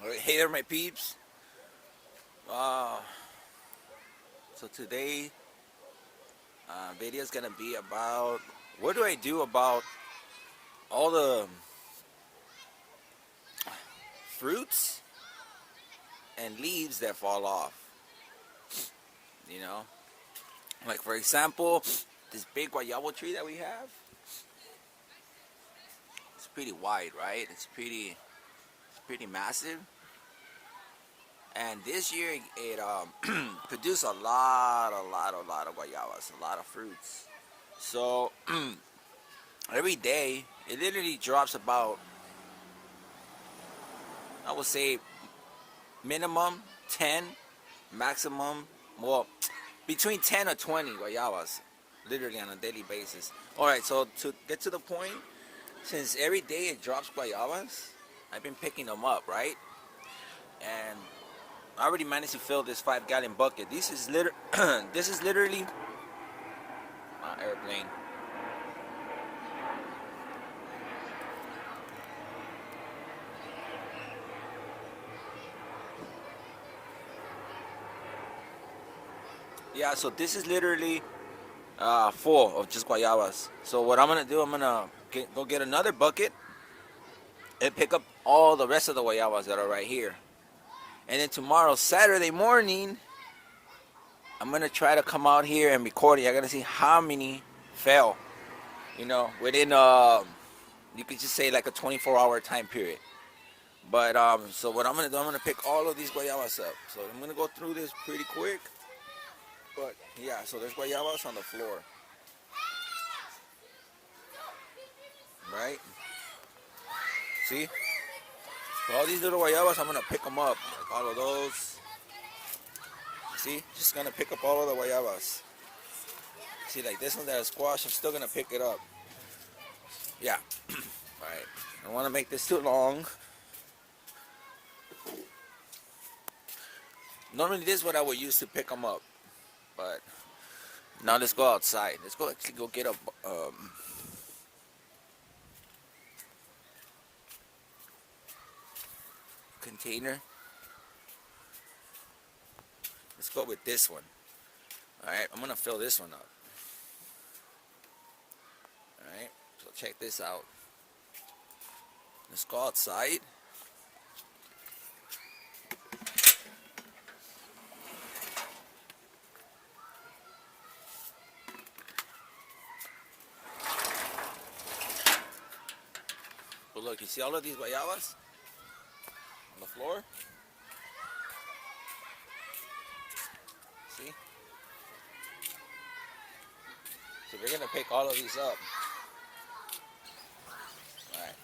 Alright, hey there, my peeps. Uh, so today, video is gonna be about what do I do about all the fruits and leaves that fall off. You know, like for example, this big guayabo tree that we have. It's pretty wide, right? It's pretty massive. And this year it produced a lot of guayabas, a lot of fruits. So every day it literally drops about, I would say, minimum 10, maximum, well, between 10 or 20 guayabas, literally on a daily basis. All right, so to get to the point, since every day it drops guayabas, I've been picking them up, right? And I already managed to fill this 5-gallon bucket. This is literally airplane. Yeah, so this is literally full of just guayabas. So what I'm gonna do, I'm gonna go get another bucket and pick up all the rest of the guayabas that are right here. And then tomorrow, Saturday morning, I'm gonna try to come out here and record it. I gotta see how many fell. Within you could just say like a 24-hour time period. But so what I'm gonna do, I'm gonna pick all of these guayabas up. So I'm gonna go through this pretty quick. But yeah, so there's guayabas on the floor, right? See? So all these little guayabas, I'm gonna pick them up. Like all of those. See? Just gonna pick up all of the guayabas. See, like this one that is squash, I'm still gonna pick it up. Yeah. Alright. I don't wanna make this too long. Normally this is what I would use to pick them up. But now let's go outside. Let's go actually go get a container. Let's go with this one. Alright, I'm gonna fill this one up. Alright, so check this out. Let's go outside. But look, you see all of these guayabas on the floor? See? So we're gonna pick all of these up. Alright.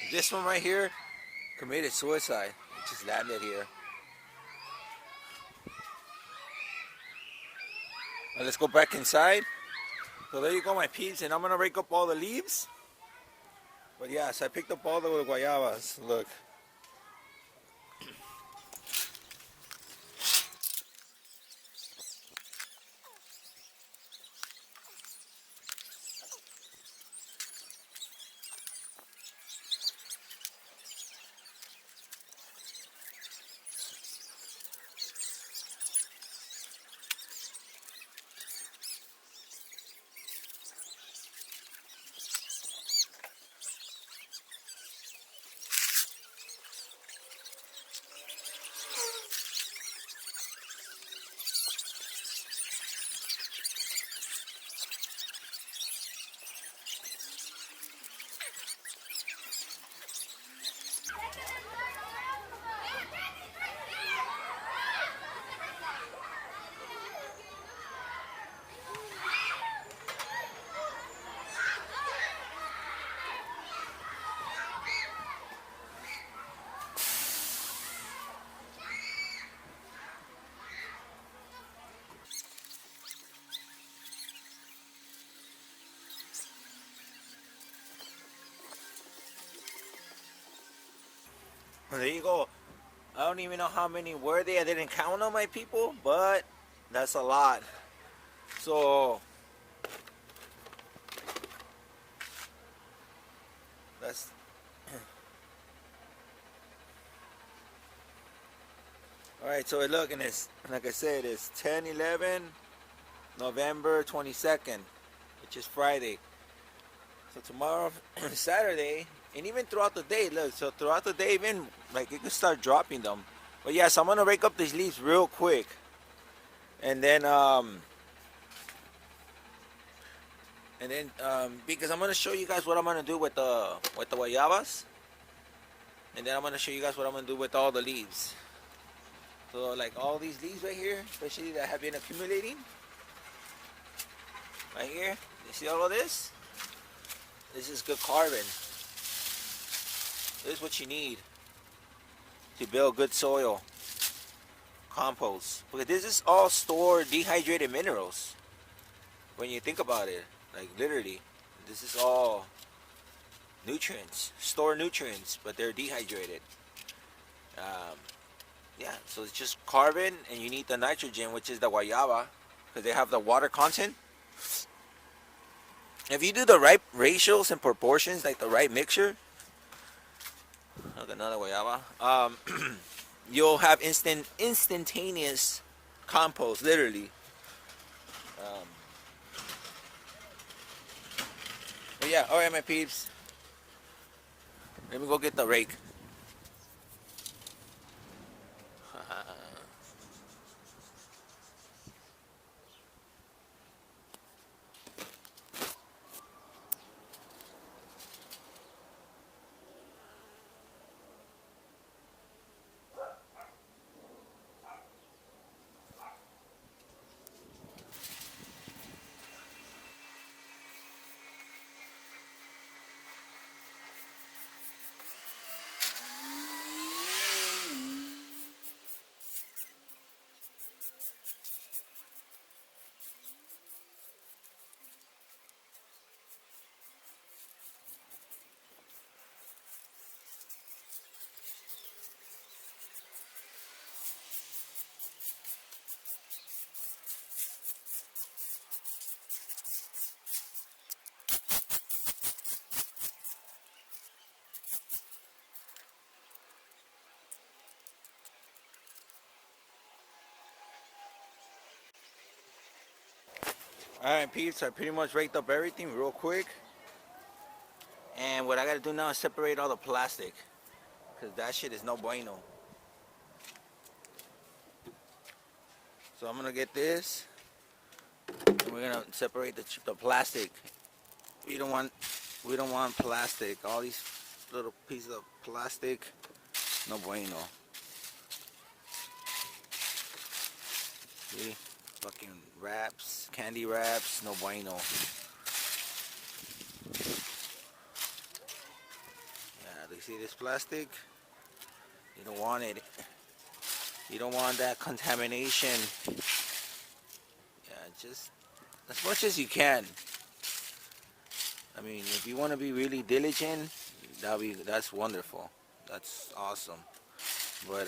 This one right here committed suicide. It just landed here. Now let's go back inside. So there you go, my peeps, and I'm gonna rake up all the leaves. But yeah, so I picked up all the guayabas. Look. There you go. I don't even know how many were they. I didn't count on my people, but that's a lot. So that's all right. So look, and it's like I said, it's 10/11, November 22nd, which is Friday. So tomorrow, Saturday, and even throughout the day. Look, so throughout the day, even like you can start dropping them. But yeah, so I'm gonna rake up these leaves real quick, and then because I'm gonna show you guys what I'm gonna do with the guayabas, and then I'm gonna show you guys what I'm gonna do with all the leaves. So like all these leaves right here, especially that have been accumulating, right here. You see all of this? This is good carbon. This is what you need to build good soil compost. Because this is all stored dehydrated minerals. When you think about it, like literally, this is all nutrients, stored nutrients, but they're dehydrated. Um, yeah, so it's just carbon, and you need the nitrogen, which is the guayaba, because they have the water content. If you do the right ratios and proportions, like the right mixture, look, another guayaba, you'll have instantaneous compost, literally. Um, but yeah, all right, my peeps. Let me go get the rake. Alright, peeps, I pretty much raked up everything real quick. And what I gotta do now is separate all the plastic. Because that shit is no bueno. So I'm gonna get this. And we're gonna separate the plastic. We don't want plastic. All these little pieces of plastic, no bueno. See? Fucking wraps, candy wraps, no bueno. Yeah, you see this plastic? You don't want it. You don't want that contamination. Yeah, just as much as you can. I mean, if you want to be really diligent, that's wonderful. That's awesome. But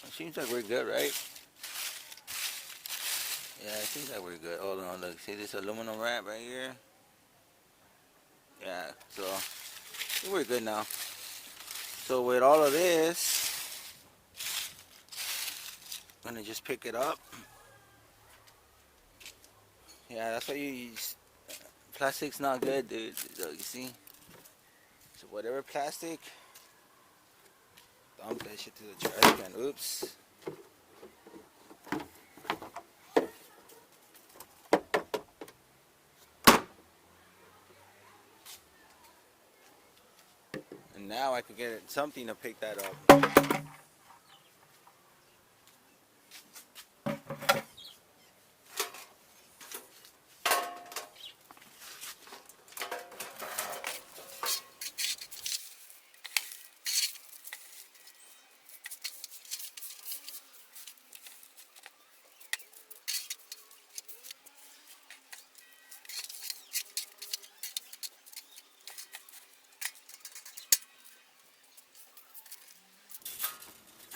it seems like we're good, right? Yeah, it seems like we're good. Hold on, look. See this aluminum wrap right here? Yeah, so I think we're good now. So with all of this, I'm gonna just pick it up. Yeah, that's why you use. Plastic's not good, dude. You see? So whatever plastic, dump that shit to the trash can. Oops. And now I could get something to pick that up.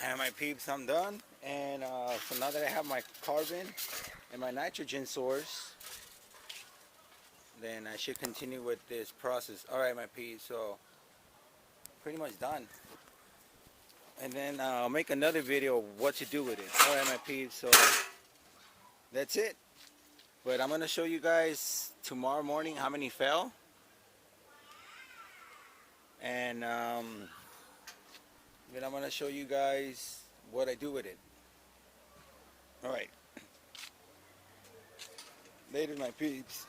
And my peeps, I'm done. And so now that I have my carbon and my nitrogen source, then I should continue with this process. Alright my peeps, so pretty much done. And then I'll make another video of what to do with it. Alright my peeps, so that's it. But I'm going to show you guys tomorrow morning how many fell. And then I'm going to show you guys what I do with it. Alright. Later my peeps.